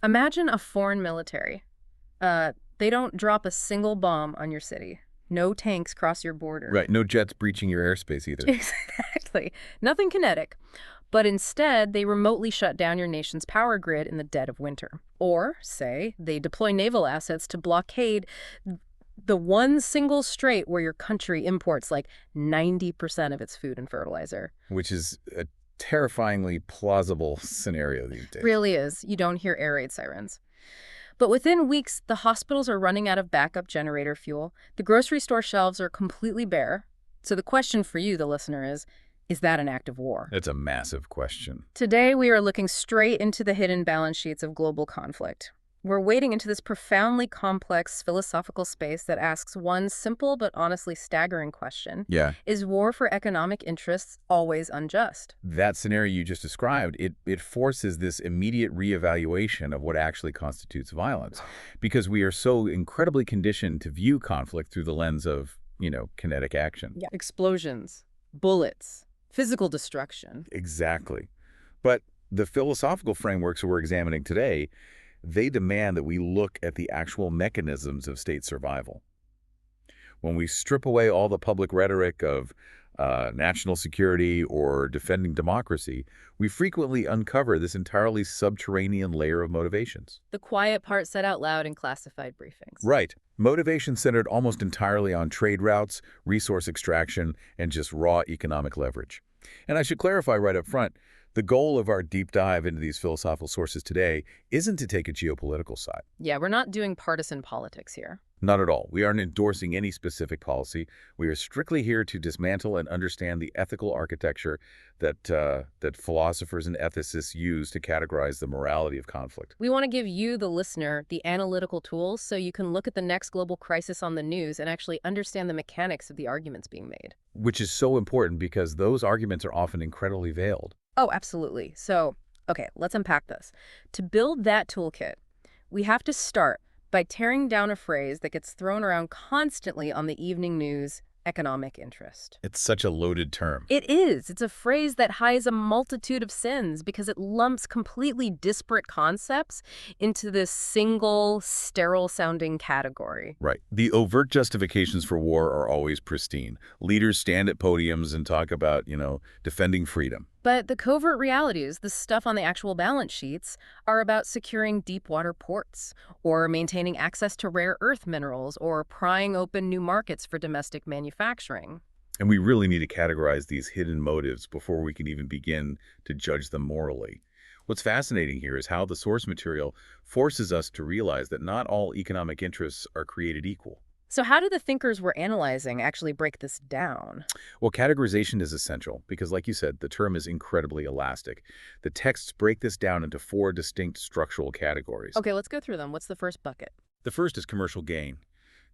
Imagine a foreign military. They don't drop a single bomb on your city. No tanks cross your border. Right, no jets breaching your airspace either. Exactly. Nothing kinetic. But instead, they remotely shut down your nation's power grid in the dead of winter. Or, say, they deploy naval assets to blockade the one single strait where your country imports like 90% of its food and fertilizer. Which is a terrifyingly plausible scenario these days. Really is. You don't hear air raid sirens. But within weeks, the hospitals are running out of backup generator fuel. The grocery store shelves are completely bare. So the question for you, the listener, is that an act of war? That's a massive question. Today, we are looking straight into the hidden balance sheets of global conflict. We're wading into this profoundly complex philosophical space that asks one simple but honestly staggering question. Yeah. Is war for economic interests always unjust? That scenario you just described, it forces this immediate reevaluation of what actually constitutes violence, because we are so incredibly conditioned to view conflict through the lens of, kinetic action. Yeah. Explosions, bullets, physical destruction. Exactly. But the philosophical frameworks we're examining today, they demand that we look at the actual mechanisms of state survival. When we strip away all the public rhetoric of national security or defending democracy, we frequently uncover this entirely subterranean layer of motivations. The quiet part said out loud in classified briefings. Right. Motivation centered almost entirely on trade routes, resource extraction, and just raw economic leverage. And I should clarify right up front, the goal of our deep dive into these philosophical sources today isn't to take a geopolitical side. Yeah, we're not doing partisan politics here. Not at all. We aren't endorsing any specific policy. We are strictly here to dismantle and understand the ethical architecture that philosophers and ethicists use to categorize the morality of conflict. We want to give you, the listener, the analytical tools so you can look at the next global crisis on the news and actually understand the mechanics of the arguments being made. Which is so important because those arguments are often incredibly veiled. Oh, absolutely. So, okay, let's unpack this. To build that toolkit, we have to start by tearing down a phrase that gets thrown around constantly on the evening news: economic interest. It's such a loaded term. It is. It's a phrase that hides a multitude of sins because it lumps completely disparate concepts into this single, sterile-sounding category. Right. The overt justifications for war are always pristine. Leaders stand at podiums and talk about, defending freedom. But the covert realities, the stuff on the actual balance sheets, are about securing deep water ports, or maintaining access to rare earth minerals, or prying open new markets for domestic manufacturing. And we really need to categorize these hidden motives before we can even begin to judge them morally. What's fascinating here is how the source material forces us to realize that not all economic interests are created equal. So how do the thinkers we're analyzing actually break this down? Well, categorization is essential because, like you said, the term is incredibly elastic. The texts break this down into 4 distinct structural categories. Okay, let's go through them. What's the first bucket? The first is commercial gain.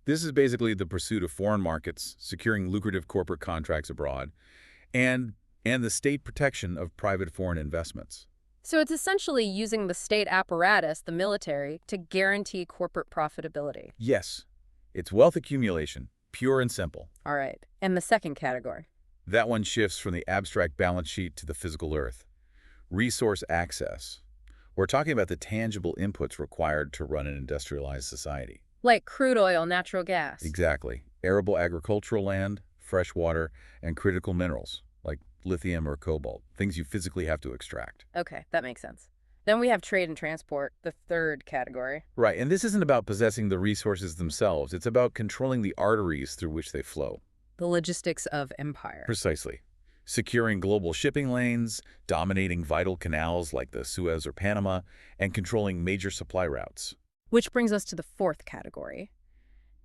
This is basically the pursuit of foreign markets, securing lucrative corporate contracts abroad, and the state protection of private foreign investments. So it's essentially using the state apparatus, the military, to guarantee corporate profitability. Yes. It's wealth accumulation, pure and simple. All right. And the second category? That one shifts from the abstract balance sheet to the physical earth. Resource access. We're talking about the tangible inputs required to run an industrialized society. Like crude oil, natural gas. Exactly. Arable agricultural land, fresh water, and critical minerals, like lithium or cobalt, things you physically have to extract. Okay, that makes sense. Then we have trade and transport, the third category. Right, and this isn't about possessing the resources themselves. It's about controlling the arteries through which they flow. The logistics of empire. Precisely. Securing global shipping lanes, dominating vital canals like the Suez or Panama, and controlling major supply routes. Which brings us to the fourth category.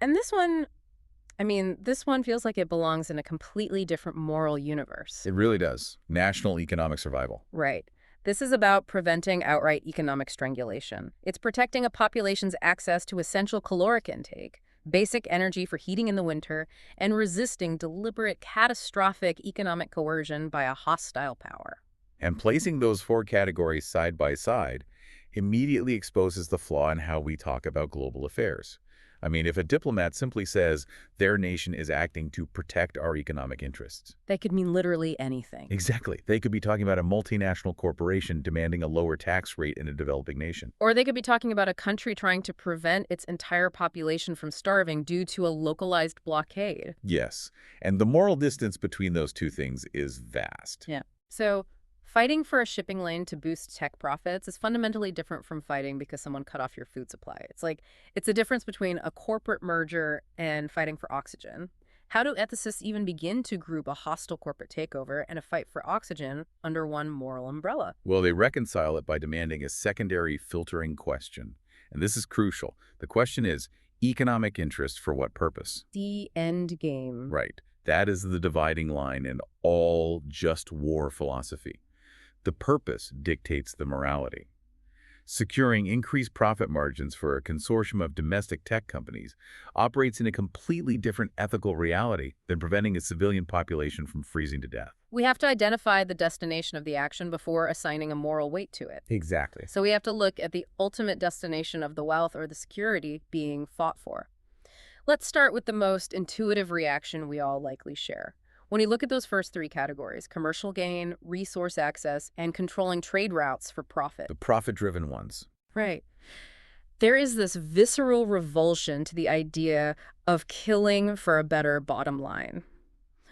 And this one feels like it belongs in a completely different moral universe. It really does. National economic survival. Right. This is about preventing outright economic strangulation. It's protecting a population's access to essential caloric intake, basic energy for heating in the winter, and resisting deliberate catastrophic economic coercion by a hostile power. And placing those 4 categories side by side immediately exposes the flaw in how we talk about global affairs. I mean, if a diplomat simply says their nation is acting to protect our economic interests. That could mean literally anything. Exactly. They could be talking about a multinational corporation demanding a lower tax rate in a developing nation. Or they could be talking about a country trying to prevent its entire population from starving due to a localized blockade. Yes. And the moral distance between those two things is vast. Yeah. So fighting for a shipping lane to boost tech profits is fundamentally different from fighting because someone cut off your food supply. It's a difference between a corporate merger and fighting for oxygen. How do ethicists even begin to group a hostile corporate takeover and a fight for oxygen under one moral umbrella? Well, they reconcile it by demanding a secondary filtering question. And this is crucial. The question is, economic interest for what purpose? The end game. Right. That is the dividing line in all just war philosophy. The purpose dictates the morality. Securing increased profit margins for a consortium of domestic tech companies operates in a completely different ethical reality than preventing a civilian population from freezing to death. We have to identify the destination of the action before assigning a moral weight to it. Exactly. So we have to look at the ultimate destination of the wealth or the security being fought for. Let's start with the most intuitive reaction we all likely share. When you look at those first three categories, commercial gain, resource access, and controlling trade routes for profit. The profit-driven ones. Right. There is this visceral revulsion to the idea of killing for a better bottom line.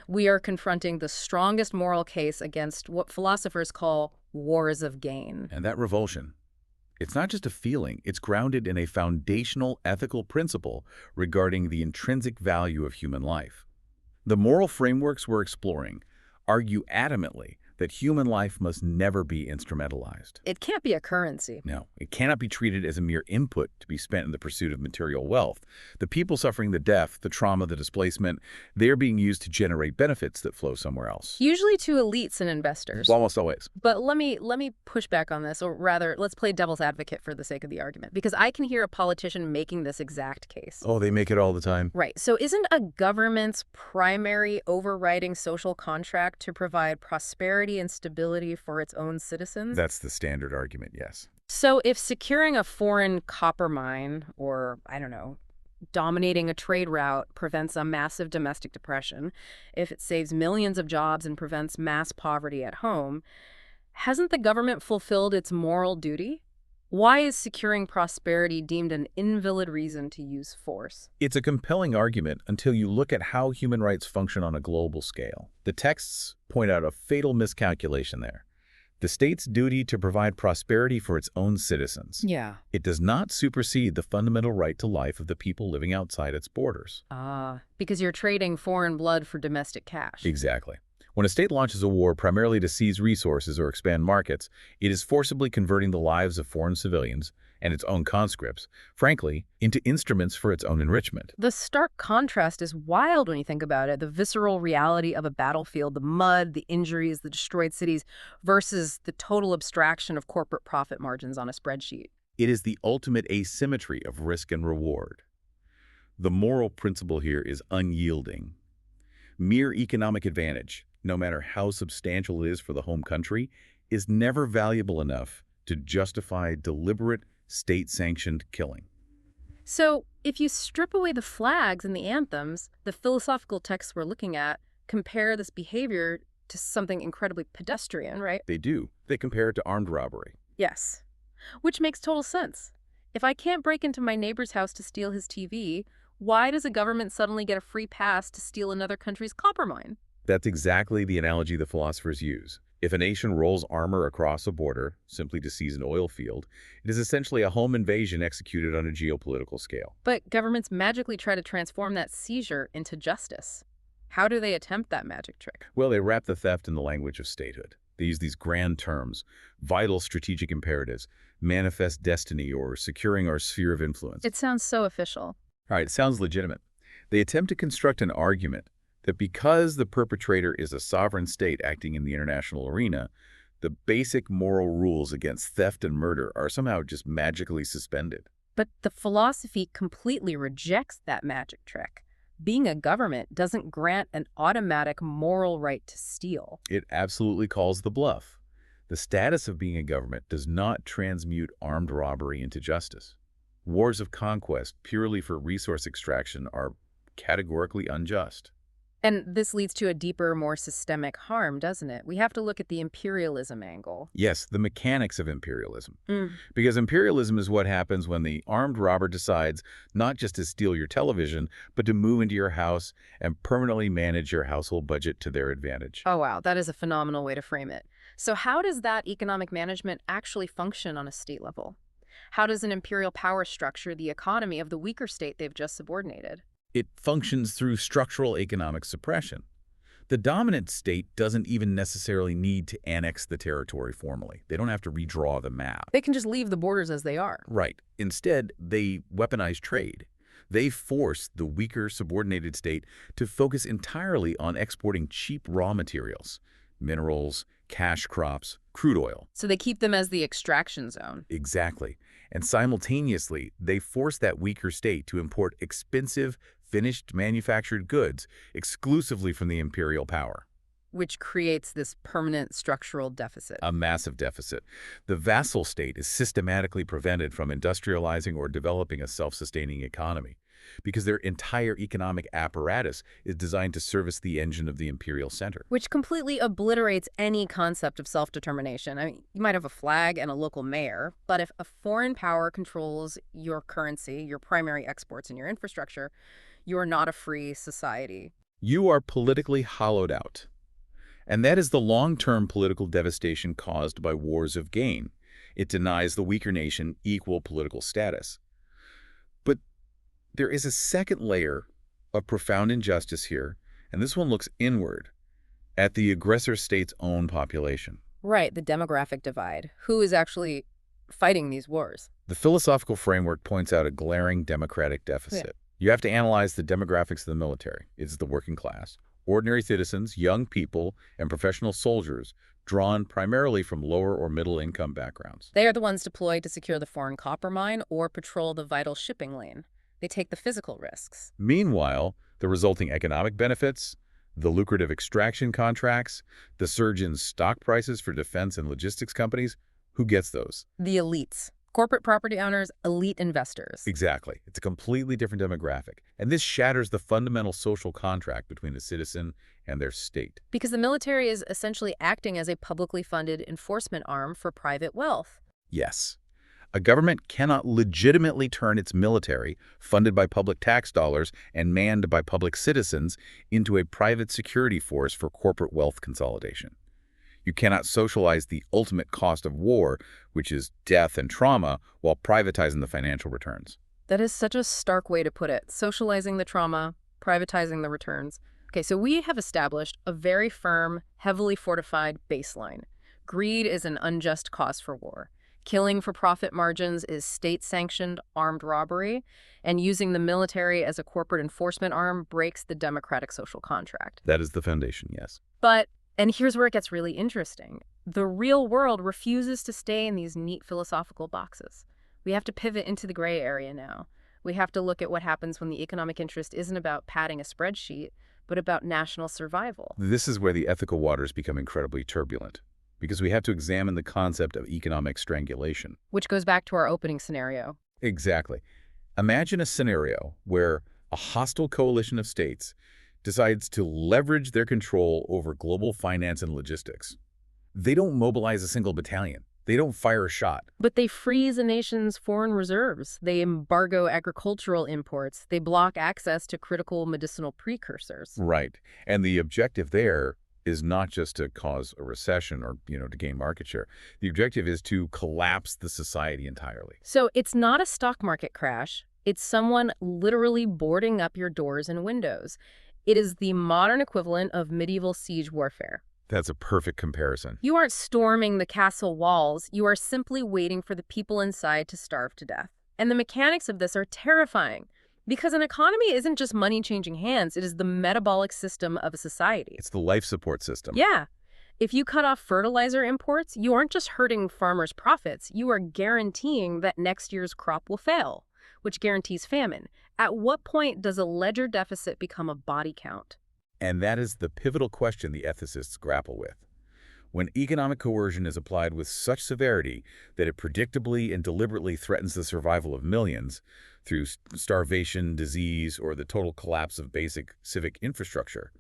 We are confronting the strongest moral case against what philosophers call wars of gain. And that revulsion, it's not just a feeling, it's grounded in a foundational ethical principle regarding the intrinsic value of human life. The moral frameworks we're exploring argue adamantly that human life must never be instrumentalized. It can't be a currency. No, it cannot be treated as a mere input to be spent in the pursuit of material wealth. The people suffering the death, the trauma, the displacement, they're being used to generate benefits that flow somewhere else. Usually to elites and investors. Almost always. But let me push back on this, or rather, let's play devil's advocate for the sake of the argument, because I can hear a politician making this exact case. Oh, they make it all the time. Right. So isn't a government's primary overriding social contract to provide prosperity and stability for its own citizens? That's the standard argument, yes. So if securing a foreign copper mine or, I don't know, dominating a trade route prevents a massive domestic depression, if it saves millions of jobs and prevents mass poverty at home, hasn't the government fulfilled its moral duty? Why is securing prosperity deemed an invalid reason to use force? It's a compelling argument until you look at how human rights function on a global scale. The texts point out a fatal miscalculation there. The state's duty to provide prosperity for its own citizens. Yeah. It does not supersede the fundamental right to life of the people living outside its borders. Because you're trading foreign blood for domestic cash. Exactly. When a state launches a war primarily to seize resources or expand markets, it is forcibly converting the lives of foreign civilians and its own conscripts, frankly, into instruments for its own enrichment. The stark contrast is wild when you think about it. The visceral reality of a battlefield, the mud, the injuries, the destroyed cities, versus the total abstraction of corporate profit margins on a spreadsheet. It is the ultimate asymmetry of risk and reward. The moral principle here is unyielding. Mere economic advantage, no matter how substantial it is for the home country, is never valuable enough to justify deliberate, state-sanctioned killing. So, if you strip away the flags and the anthems, the philosophical texts we're looking at compare this behavior to something incredibly pedestrian, right? They do. They compare it to armed robbery. Yes. Which makes total sense. If I can't break into my neighbor's house to steal his TV, why does a government suddenly get a free pass to steal another country's copper mine? That's exactly the analogy the philosophers use. If a nation rolls armor across a border simply to seize an oil field, it is essentially a home invasion executed on a geopolitical scale. But governments magically try to transform that seizure into justice. How do they attempt that magic trick? Well, they wrap the theft in the language of statehood. They use these grand terms, vital strategic imperatives, manifest destiny, or securing our sphere of influence. It sounds so official. All right, it sounds legitimate. They attempt to construct an argument that because the perpetrator is a sovereign state acting in the international arena, the basic moral rules against theft and murder are somehow just magically suspended. But the philosophy completely rejects that magic trick. Being a government doesn't grant an automatic moral right to steal. It absolutely calls the bluff. The status of being a government does not transmute armed robbery into justice. Wars of conquest purely for resource extraction are categorically unjust. And this leads to a deeper, more systemic harm, doesn't it? We have to look at the imperialism angle. Yes, the mechanics of imperialism. Mm. Because imperialism is what happens when the armed robber decides not just to steal your television, but to move into your house and permanently manage your household budget to their advantage. Oh, wow. That is a phenomenal way to frame it. So how does that economic management actually function on a state level? How does an imperial power structure the economy of the weaker state they've just subordinated? It functions through structural economic suppression. The dominant state doesn't even necessarily need to annex the territory formally. They don't have to redraw the map. They can just leave the borders as they are. Right. Instead, they weaponize trade. They force the weaker subordinated state to focus entirely on exporting cheap raw materials, minerals, cash crops, crude oil. So they keep them as the extraction zone. Exactly. And simultaneously, they force that weaker state to import expensive, finished manufactured goods exclusively from the imperial power. Which creates this permanent structural deficit. A massive deficit. The vassal state is systematically prevented from industrializing or developing a self-sustaining economy because their entire economic apparatus is designed to service the engine of the imperial center. Which completely obliterates any concept of self-determination. I mean, you might have a flag and a local mayor, but if a foreign power controls your currency, your primary exports, and your infrastructure, you are not a free society. You are politically hollowed out. And that is the long-term political devastation caused by wars of gain. It denies the weaker nation equal political status. But there is a second layer of profound injustice here, and this one looks inward, at the aggressor state's own population. Right, the demographic divide. Who is actually fighting these wars? The philosophical framework points out a glaring democratic deficit. You have to analyze the demographics of the military. It's the working class. Ordinary citizens, young people, and professional soldiers drawn primarily from lower or middle income backgrounds. They are the ones deployed to secure the foreign copper mine or patrol the vital shipping lane. They take the physical risks. Meanwhile, the resulting economic benefits, the lucrative extraction contracts, the surge in stock prices for defense and logistics companies, who gets those? The elites. Corporate property owners, elite investors. Exactly. It's a completely different demographic. And this shatters the fundamental social contract between a citizen and their state. Because the military is essentially acting as a publicly funded enforcement arm for private wealth. Yes. A government cannot legitimately turn its military, funded by public tax dollars and manned by public citizens, into a private security force for corporate wealth consolidation. You cannot socialize the ultimate cost of war, which is death and trauma, while privatizing the financial returns. That is such a stark way to put it. Socializing the trauma, privatizing the returns. Okay, so we have established a very firm, heavily fortified baseline. Greed is an unjust cause for war. Killing for profit margins is state-sanctioned armed robbery, and using the military as a corporate enforcement arm breaks the democratic social contract. That is the foundation, yes. And here's where it gets really interesting. The real world refuses to stay in these neat philosophical boxes. We have to pivot into the gray area now. We have to look at what happens when the economic interest isn't about padding a spreadsheet, but about national survival. This is where the ethical waters become incredibly turbulent, because we have to examine the concept of economic strangulation. Which goes back to our opening scenario. Exactly. Imagine a scenario where a hostile coalition of states decides to leverage their control over global finance and logistics. They don't mobilize a single battalion. They don't fire a shot. But they freeze a nation's foreign reserves. They embargo agricultural imports. They block access to critical medicinal precursors. Right. And the objective there is not just to cause a recession or, to gain market share. The objective is to collapse the society entirely. So it's not a stock market crash. It's someone literally boarding up your doors and windows. It is the modern equivalent of medieval siege warfare. That's a perfect comparison. You aren't storming the castle walls. You are simply waiting for the people inside to starve to death. And the mechanics of this are terrifying because an economy isn't just money changing hands. It is the metabolic system of a society. It's the life support system. Yeah. If you cut off fertilizer imports, you aren't just hurting farmers' profits. You are guaranteeing that next year's crop will fail, which guarantees famine. At what point does a ledger deficit become a body count? And that is the pivotal question the ethicists grapple with. When economic coercion is applied with such severity that it predictably and deliberately threatens the survival of millions through starvation, disease, or the total collapse of basic civic infrastructure,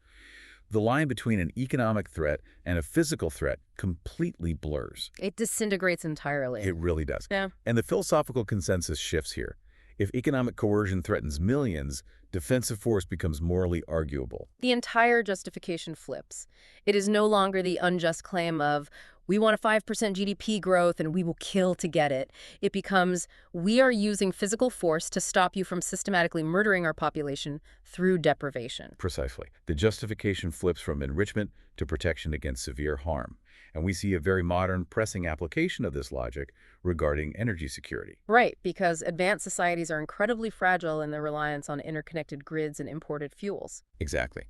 the line between an economic threat and a physical threat completely blurs. It disintegrates entirely. It really does. Yeah. And the philosophical consensus shifts here. If economic coercion threatens millions, defensive force becomes morally arguable. The entire justification flips. It is no longer the unjust claim of, we want a 5% GDP growth and we will kill to get it. It becomes, we are using physical force to stop you from systematically murdering our population through deprivation. Precisely. The justification flips from enrichment to protection against severe harm. And we see a very modern, pressing application of this logic regarding energy security. Right, because advanced societies are incredibly fragile in their reliance on interconnected grids and imported fuels. Exactly.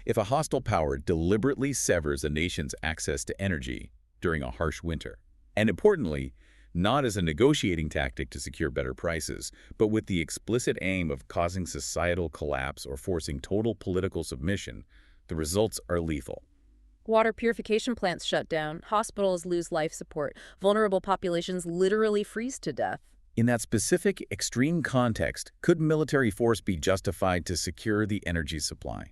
If a hostile power deliberately severs a nation's access to energy during a harsh winter, and importantly, not as a negotiating tactic to secure better prices, but with the explicit aim of causing societal collapse or forcing total political submission, the results are lethal. Water purification plants shut down, hospitals lose life support, vulnerable populations literally freeze to death. In that specific, extreme context, could military force be justified to secure the energy supply?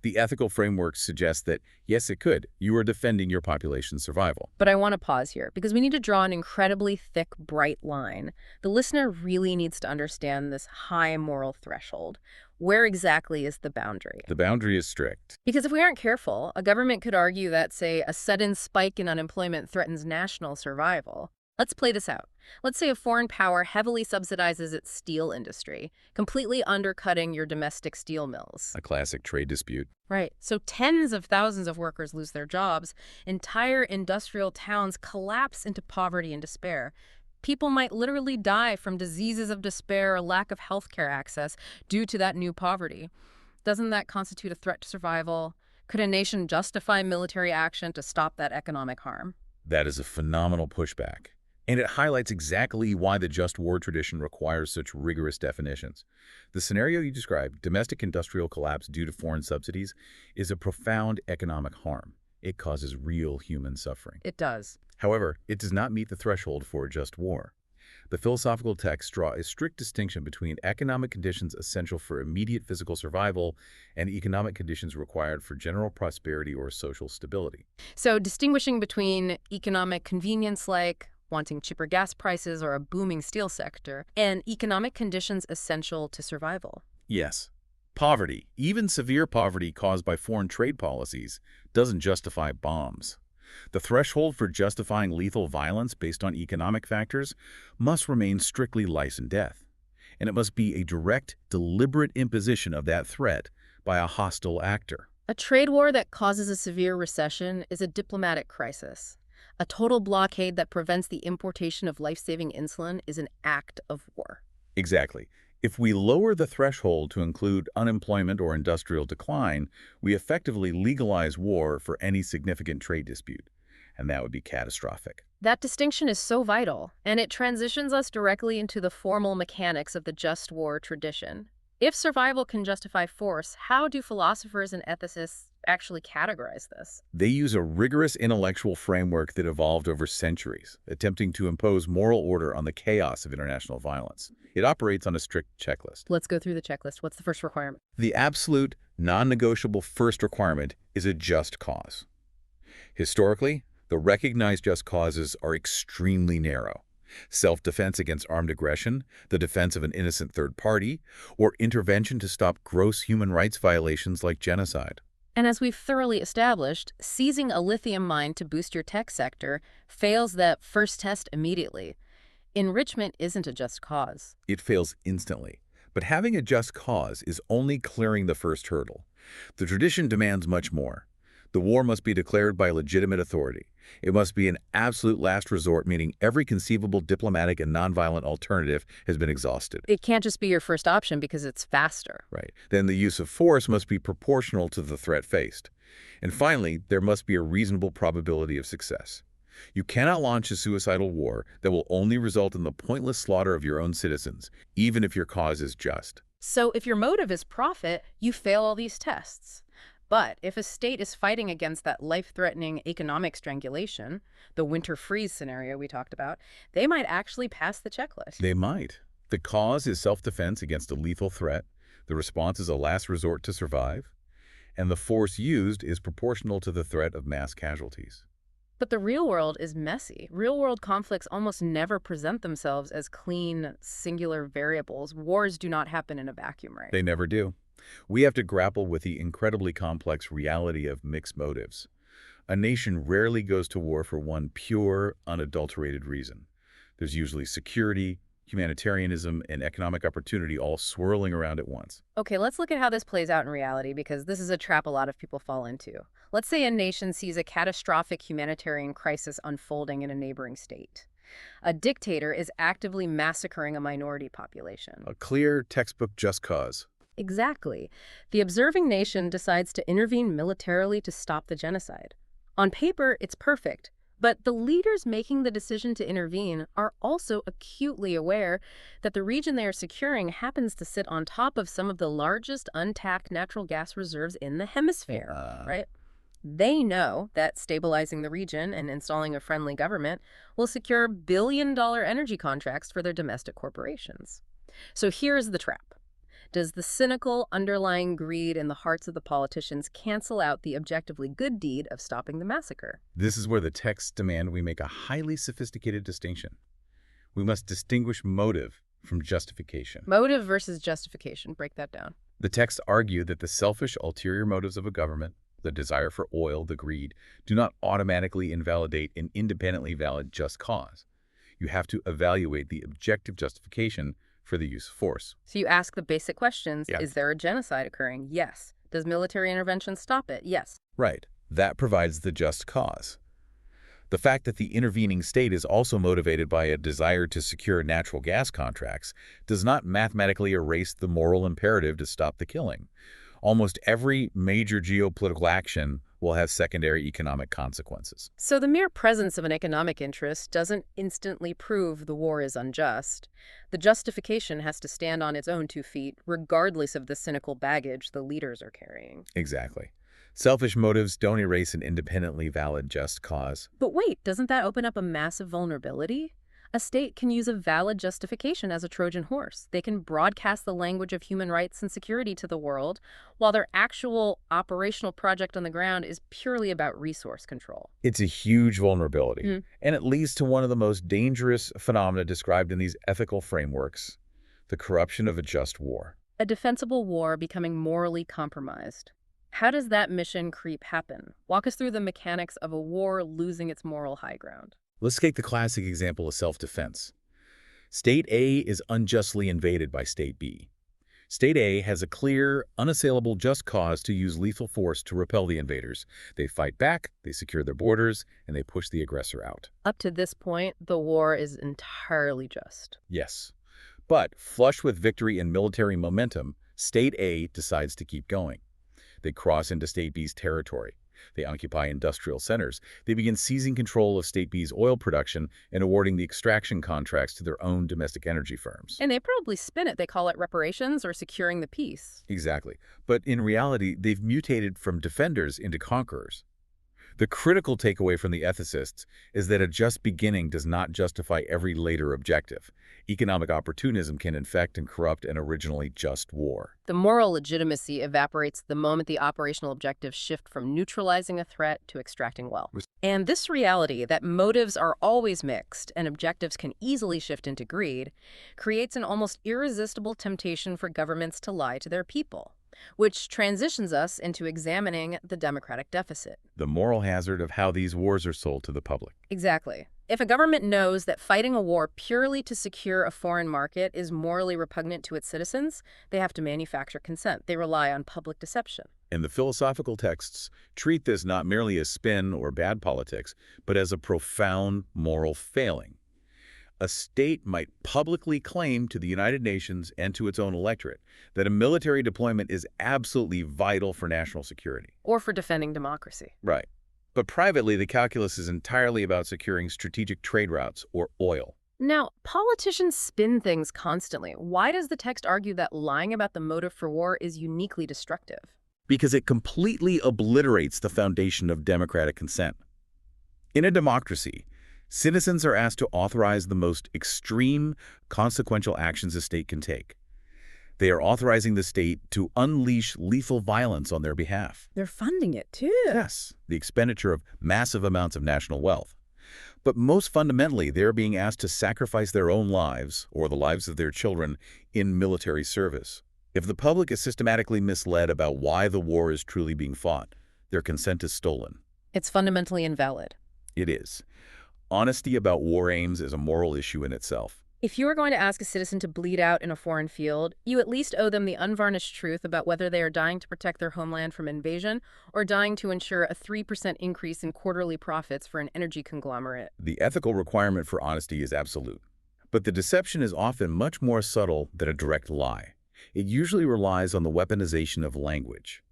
The ethical framework suggests that, yes, it could. You are defending your population's survival. But I want to pause here, because we need to draw an incredibly thick, bright line. The listener really needs to understand this high moral threshold. Where exactly is the boundary? The boundary is strict. Because if we aren't careful, a government could argue that, say, a sudden spike in unemployment threatens national survival. Let's play this out. Let's say a foreign power heavily subsidizes its steel industry, completely undercutting your domestic steel mills. A classic trade dispute. Right. So tens of thousands of workers lose their jobs. Entire industrial towns collapse into poverty and despair. People might literally die from diseases of despair or lack of healthcare access due to that new poverty. Doesn't that constitute a threat to survival? Could a nation justify military action to stop that economic harm? That is a phenomenal pushback. And it highlights exactly why the just war tradition requires such rigorous definitions. The scenario you described, domestic industrial collapse due to foreign subsidies, is a profound economic harm. It causes real human suffering. It does. However, it does not meet the threshold for a just war. The philosophical texts draw a strict distinction between economic conditions essential for immediate physical survival and economic conditions required for general prosperity or social stability. So distinguishing between economic convenience like wanting cheaper gas prices or a booming steel sector, and economic conditions essential to survival. Yes. Poverty, even severe poverty caused by foreign trade policies, doesn't justify bombs. The threshold for justifying lethal violence based on economic factors must remain strictly life and death, and it must be a direct, deliberate imposition of that threat by a hostile actor. A trade war that causes a severe recession is a diplomatic crisis. A total blockade that prevents the importation of life-saving insulin is an act of war. Exactly. If we lower the threshold to include unemployment or industrial decline, we effectively legalize war for any significant trade dispute, and that would be catastrophic. That distinction is so vital, and it transitions us directly into the formal mechanics of the just war tradition. If survival can justify force, how do philosophers and ethicists actually categorize this? They use a rigorous intellectual framework that evolved over centuries, attempting to impose moral order on the chaos of international violence. It operates on a strict checklist. Let's go through the checklist. What's the first requirement? The absolute, non-negotiable first requirement is a just cause. Historically, the recognized just causes are extremely narrow. Self-defense against armed aggression, the defense of an innocent third party, or intervention to stop gross human rights violations like genocide. And as we've thoroughly established, seizing a lithium mine to boost your tech sector fails that first test immediately. Enrichment isn't a just cause. It fails instantly. But having a just cause is only clearing the first hurdle. The tradition demands much more. The war must be declared by legitimate authority. It must be an absolute last resort, meaning every conceivable diplomatic and nonviolent alternative has been exhausted. It can't just be your first option because it's faster. Right. Then the use of force must be proportional to the threat faced. And finally, there must be a reasonable probability of success. You cannot launch a suicidal war that will only result in the pointless slaughter of your own citizens, even if your cause is just. So if your motive is profit, you fail all these tests. But if a state is fighting against that life-threatening economic strangulation, the winter freeze scenario we talked about, they might actually pass the checklist. They might. The cause is self-defense against a lethal threat. The response is a last resort to survive. And the force used is proportional to the threat of mass casualties. But the real world is messy. Real-world conflicts almost never present themselves as clean, singular variables. Wars do not happen in a vacuum, right? They never do. We have to grapple with the incredibly complex reality of mixed motives. A nation rarely goes to war for one pure, unadulterated reason. There's usually security, humanitarianism, and economic opportunity all swirling around at once. Okay, let's look at how this plays out in reality, because this is a trap a lot of people fall into. Let's say a nation sees a catastrophic humanitarian crisis unfolding in a neighboring state. A dictator is actively massacring a minority population. A clear, textbook just cause. Exactly. The observing nation decides to intervene militarily to stop the genocide. On paper, it's perfect. But the leaders making the decision to intervene are also acutely aware that the region they are securing happens to sit on top of some of the largest untapped natural gas reserves in the hemisphere, right? They know that stabilizing the region and installing a friendly government will secure billion-dollar energy contracts for their domestic corporations. So here's the trap. Does the cynical underlying greed in the hearts of the politicians cancel out the objectively good deed of stopping the massacre? This is where the texts demand we make a highly sophisticated distinction. We must distinguish motive from justification. Motive versus justification. Break that down. The texts argue that the selfish, ulterior motives of a government, the desire for oil, the greed, do not automatically invalidate an independently valid just cause. You have to evaluate the objective justification for the use of force. So you ask the basic questions. Yeah. Is there a genocide occurring? Yes. Does military intervention stop it? Yes. Right. That provides the just cause. The fact that the intervening state is also motivated by a desire to secure natural gas contracts does not mathematically erase the moral imperative to stop the killing. Almost every major geopolitical action will have secondary economic consequences. So the mere presence of an economic interest doesn't instantly prove the war is unjust. The justification has to stand on its own 2 feet, regardless of the cynical baggage the leaders are carrying. Exactly. Selfish motives don't erase an independently valid just cause. But wait, doesn't that open up a massive vulnerability? A state can use a valid justification as a Trojan horse. They can broadcast the language of human rights and security to the world, while their actual operational project on the ground is purely about resource control. It's a huge vulnerability, and it leads to one of the most dangerous phenomena described in these ethical frameworks, the corruption of a just war. A defensible war becoming morally compromised. How does that mission creep happen? Walk us through the mechanics of a war losing its moral high ground. Let's take the classic example of self-defense. State A is unjustly invaded by State B. State A has a clear, unassailable just cause to use lethal force to repel the invaders. They fight back, they secure their borders, and they push the aggressor out. Up to this point, the war is entirely just. Yes. But, flush with victory and military momentum, State A decides to keep going. They cross into State B's territory. They occupy industrial centers. They begin seizing control of State B's oil production and awarding the extraction contracts to their own domestic energy firms. And they probably spin it. They call it reparations or securing the peace. Exactly. But in reality, they've mutated from defenders into conquerors. The critical takeaway from the ethicists is that a just beginning does not justify every later objective. Economic opportunism can infect and corrupt an originally just war. The moral legitimacy evaporates the moment the operational objectives shift from neutralizing a threat to extracting wealth. And this reality that motives are always mixed and objectives can easily shift into greed creates an almost irresistible temptation for governments to lie to their people, which transitions us into examining the democratic deficit. The moral hazard of how these wars are sold to the public. Exactly. If a government knows that fighting a war purely to secure a foreign market is morally repugnant to its citizens, they have to manufacture consent. They rely on public deception. And the philosophical texts treat this not merely as spin or bad politics, but as a profound moral failing. A state might publicly claim to the United Nations and to its own electorate that a military deployment is absolutely vital for national security. Or for defending democracy. Right. But privately, the calculus is entirely about securing strategic trade routes or oil. Now, politicians spin things constantly. Why does the text argue that lying about the motive for war is uniquely destructive? because it completely obliterates the foundation of democratic consent. In a democracy, citizens are asked to authorize the most extreme, consequential actions a state can take. They are authorizing the state to unleash lethal violence on their behalf. They're funding it, too. Yes, the expenditure of massive amounts of national wealth. But most fundamentally, they're being asked to sacrifice their own lives, or the lives of their children, in military service. If the public is systematically misled about why the war is truly being fought, their consent is stolen. It's fundamentally invalid. It is. Honesty about war aims is a moral issue in itself. If you are going to ask a citizen to bleed out in a foreign field, you at least owe them the unvarnished truth about whether they are dying to protect their homeland from invasion or dying to ensure a 3% increase in quarterly profits for an energy conglomerate. The ethical requirement for honesty is absolute. But the deception is often much more subtle than a direct lie. It usually relies on the weaponization of language,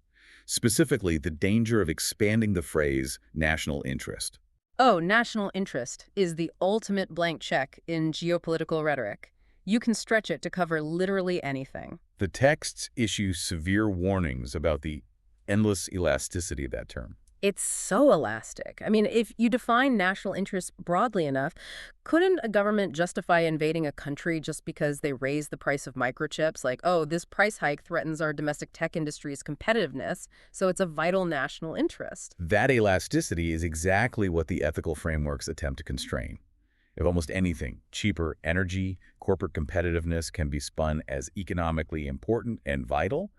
specifically the danger of expanding the phrase national interest. Oh, national interest is the ultimate blank check in geopolitical rhetoric. You can stretch it to cover literally anything. The texts issue severe warnings about the endless elasticity of that term. It's so elastic. I mean, if you define national interest broadly enough, couldn't a government justify invading a country just because they raise the price of microchips? Like, oh, this price hike threatens our domestic tech industry's competitiveness, so it's a vital national interest. That elasticity is exactly what the ethical frameworks attempt to constrain. If almost anything, cheaper energy, corporate competitiveness can be spun as economically important and vital,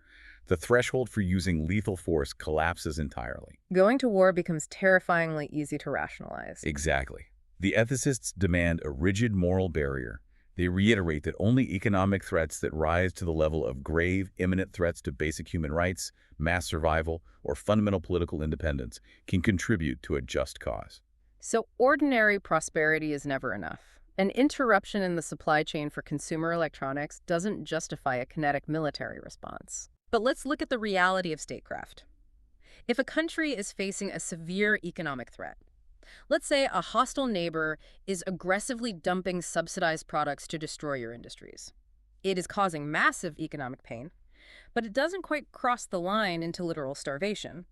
the threshold for using lethal force collapses entirely. Going to war becomes terrifyingly easy to rationalize. Exactly. The ethicists demand a rigid moral barrier. They reiterate that only economic threats that rise to the level of grave, imminent threats to basic human rights, mass survival, or fundamental political independence can contribute to a just cause. So ordinary prosperity is never enough. An interruption in the supply chain for consumer electronics doesn't justify a kinetic military response. But let's look at the reality of statecraft. If a country is facing a severe economic threat, let's say a hostile neighbor is aggressively dumping subsidized products to destroy your industries. It is causing massive economic pain, but it doesn't quite cross the line into literal starvation.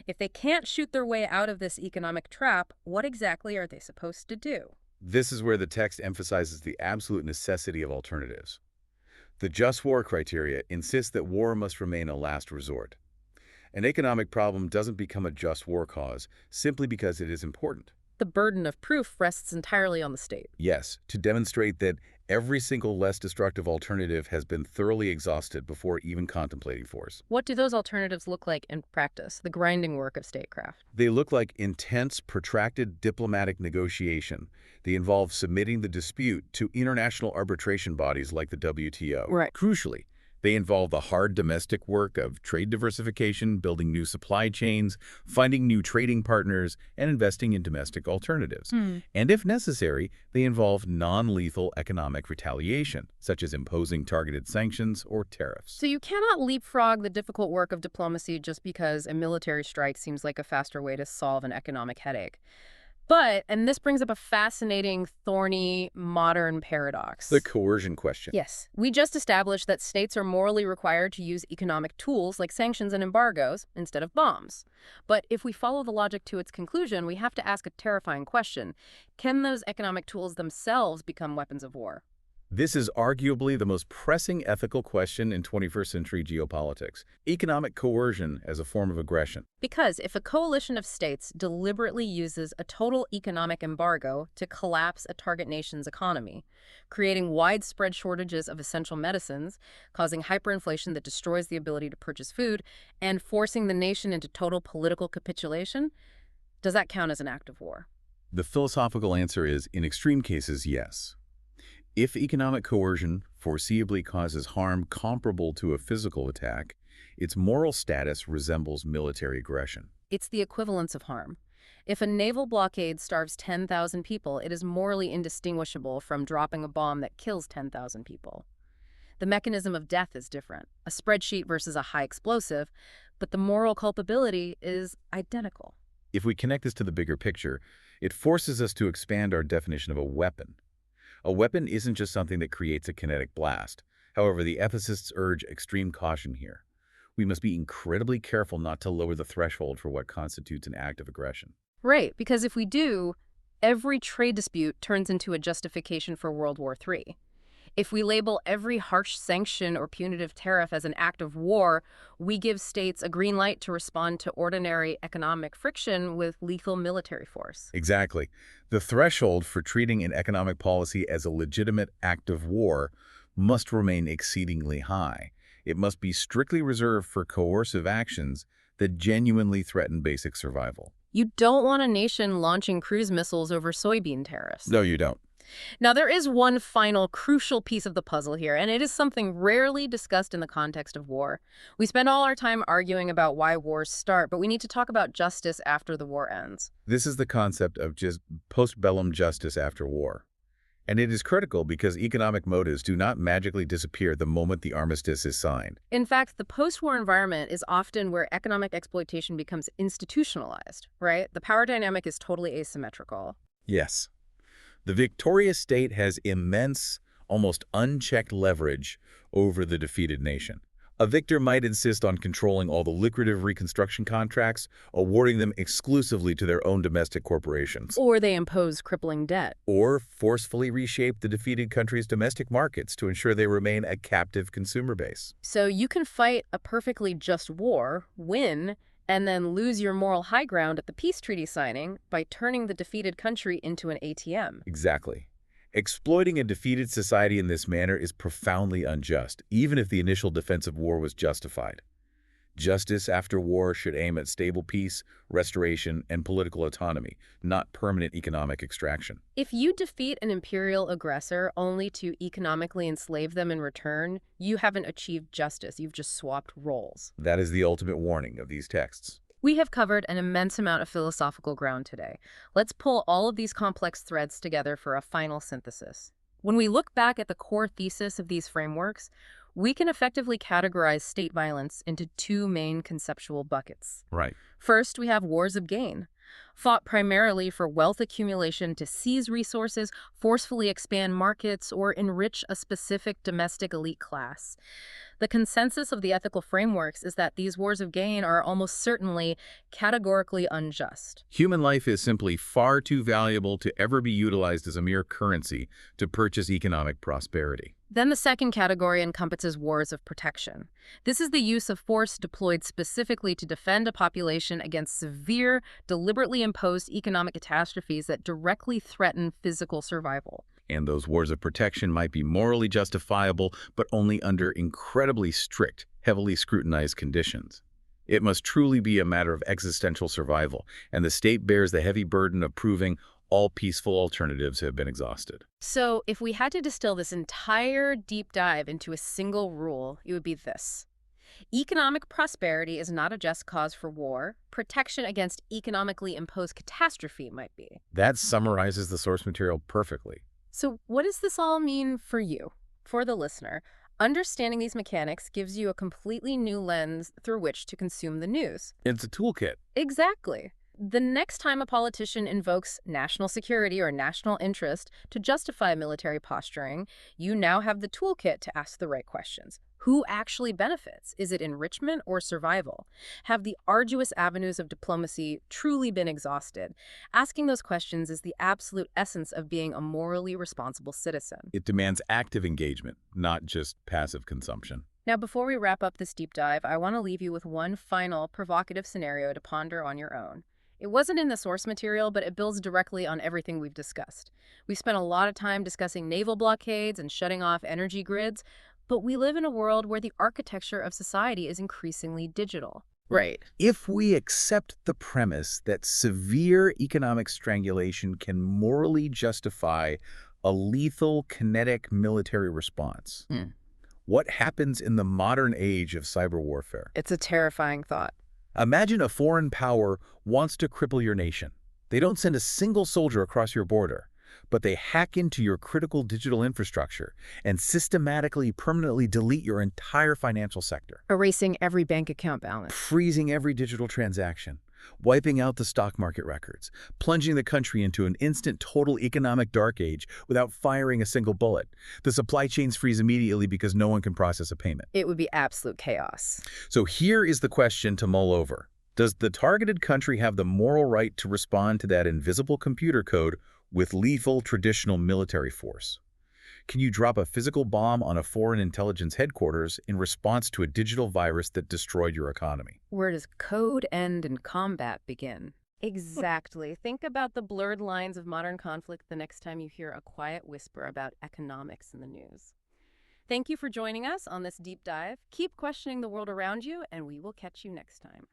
If they can't shoot their way out of this economic trap, what exactly are they supposed to do? This is where the text emphasizes the absolute necessity of alternatives. The just war criteria insists that war must remain a last resort. An economic problem doesn't become a just war cause simply because it is important. The burden of proof rests entirely on the state. Yes, to demonstrate that every single less destructive alternative has been thoroughly exhausted before even contemplating force. What do those alternatives look like in practice, the grinding work of statecraft? They look like intense, protracted diplomatic negotiation. They involve submitting the dispute to international arbitration bodies like the WTO. Right. Crucially, they involve the hard domestic work of trade diversification, building new supply chains, finding new trading partners, and investing in domestic alternatives. And if necessary, they involve non-lethal economic retaliation, such as imposing targeted sanctions or tariffs. So you cannot leapfrog the difficult work of diplomacy just because a military strike seems like a faster way to solve an economic headache. But, and this brings up a fascinating, thorny, modern paradox. The coercion question. Yes. We just established that states are morally required to use economic tools like sanctions and embargoes instead of bombs. But if we follow the logic to its conclusion, we have to ask a terrifying question. Can those economic tools themselves become weapons of war? This is arguably the most pressing ethical question in 21st century geopolitics. Economic coercion as a form of aggression. Because if a coalition of states deliberately uses a total economic embargo to collapse a target nation's economy, creating widespread shortages of essential medicines, causing hyperinflation that destroys the ability to purchase food, and forcing the nation into total political capitulation, does that count as an act of war? The philosophical answer is, in extreme cases, yes. If economic coercion foreseeably causes harm comparable to a physical attack, its moral status resembles military aggression. It's the equivalence of harm. If a naval blockade starves 10,000 people, it is morally indistinguishable from dropping a bomb that kills 10,000 people. The mechanism of death is different, a spreadsheet versus a high explosive, but the moral culpability is identical. If we connect this to the bigger picture, it forces us to expand our definition of a weapon. A weapon isn't just something that creates a kinetic blast. However, the ethicists urge extreme caution here. We must be incredibly careful not to lower the threshold for what constitutes an act of aggression. Right, because if we do, every trade dispute turns into a justification for World War III. If we label every harsh sanction or punitive tariff as an act of war, we give states a green light to respond to ordinary economic friction with lethal military force. Exactly. The threshold for treating an economic policy as a legitimate act of war must remain exceedingly high. It must be strictly reserved for coercive actions that genuinely threaten basic survival. You don't want a nation launching cruise missiles over soybean tariffs. No, you don't. Now, there is one final crucial piece of the puzzle here, and it is something rarely discussed in the context of war. We spend all our time arguing about why wars start, but we need to talk about justice after the war ends. This is the concept of just postbellum justice after war. And it is critical because economic motives do not magically disappear the moment the armistice is signed. In fact, the post-war environment is often where economic exploitation becomes institutionalized, right? The power dynamic is totally asymmetrical. Yes. The victorious state has immense, almost unchecked leverage over the defeated nation. A victor might insist on controlling all the lucrative reconstruction contracts, awarding them exclusively to their own domestic corporations. Or they impose crippling debt. Or forcefully reshape the defeated country's domestic markets to ensure they remain a captive consumer base. So you can fight a perfectly just war, win, and then lose your moral high ground at the peace treaty signing by turning the defeated country into an ATM. Exactly. Exploiting a defeated society in this manner is profoundly unjust, even if the initial defensive war was justified. Justice after war should aim at stable peace, restoration, and political autonomy, not permanent economic extraction. If you defeat an imperial aggressor only to economically enslave them in return, you haven't achieved justice. You've just swapped roles. That is the ultimate warning of these texts. We have covered an immense amount of philosophical ground today. Let's pull all of these complex threads together for a final synthesis. When we look back at the core thesis of these frameworks, we can effectively categorize state violence into two main conceptual buckets. Right. First, we have wars of gain, fought primarily for wealth accumulation to seize resources, forcefully expand markets, or enrich a specific domestic elite class. The consensus of the ethical frameworks is that these wars of gain are almost certainly categorically unjust. Human life is simply far too valuable to ever be utilized as a mere currency to purchase economic prosperity. Then the second category encompasses wars of protection. This is the use of force deployed specifically to defend a population against severe, deliberately imposed economic catastrophes that directly threaten physical survival. And those wars of protection might be morally justifiable, but only under incredibly strict, heavily scrutinized conditions. It must truly be a matter of existential survival, and the state bears the heavy burden of proving all peaceful alternatives have been exhausted. So, if we had to distill this entire deep dive into a single rule, it would be this. Economic prosperity is not a just cause for war. Protection against economically imposed catastrophe might be. That summarizes the source material perfectly. So what does this all mean for you, for the listener? Understanding these mechanics gives you a completely new lens through which to consume the news. It's a toolkit. Exactly. The next time a politician invokes national security or national interest to justify military posturing, you now have the toolkit to ask the right questions. Who actually benefits? Is it enrichment or survival? Have the arduous avenues of diplomacy truly been exhausted? Asking those questions is the absolute essence of being a morally responsible citizen. It demands active engagement, not just passive consumption. Now, before we wrap up this deep dive, I want to leave you with one final provocative scenario to ponder on your own. It wasn't in the source material, but it builds directly on everything we've discussed. We've spent a lot of time discussing naval blockades and shutting off energy grids, but we live in a world where the architecture of society is increasingly digital. Right. If we accept the premise that severe economic strangulation can morally justify a lethal kinetic military response, what happens in the modern age of cyber warfare? It's a terrifying thought. Imagine a foreign power wants to cripple your nation. They don't send a single soldier across your border, but they hack into your critical digital infrastructure and systematically, permanently delete your entire financial sector, Erasing every bank account balance. freezing every digital transaction, wiping out the stock market records, plunging the country into an instant total economic dark age without firing a single bullet. The supply chains freeze immediately because no one can process a payment. It would be absolute chaos. So here is the question to mull over. Does the targeted country have the moral right to respond to that invisible computer code with lethal traditional military force? Can you drop a physical bomb on a foreign intelligence headquarters in response to a digital virus that destroyed your economy? Where does code end and combat begin? Exactly. Think about the blurred lines of modern conflict the next time you hear a quiet whisper about economics in the news. Thank you for joining us on this deep dive. Keep questioning the world around you, and we will catch you next time.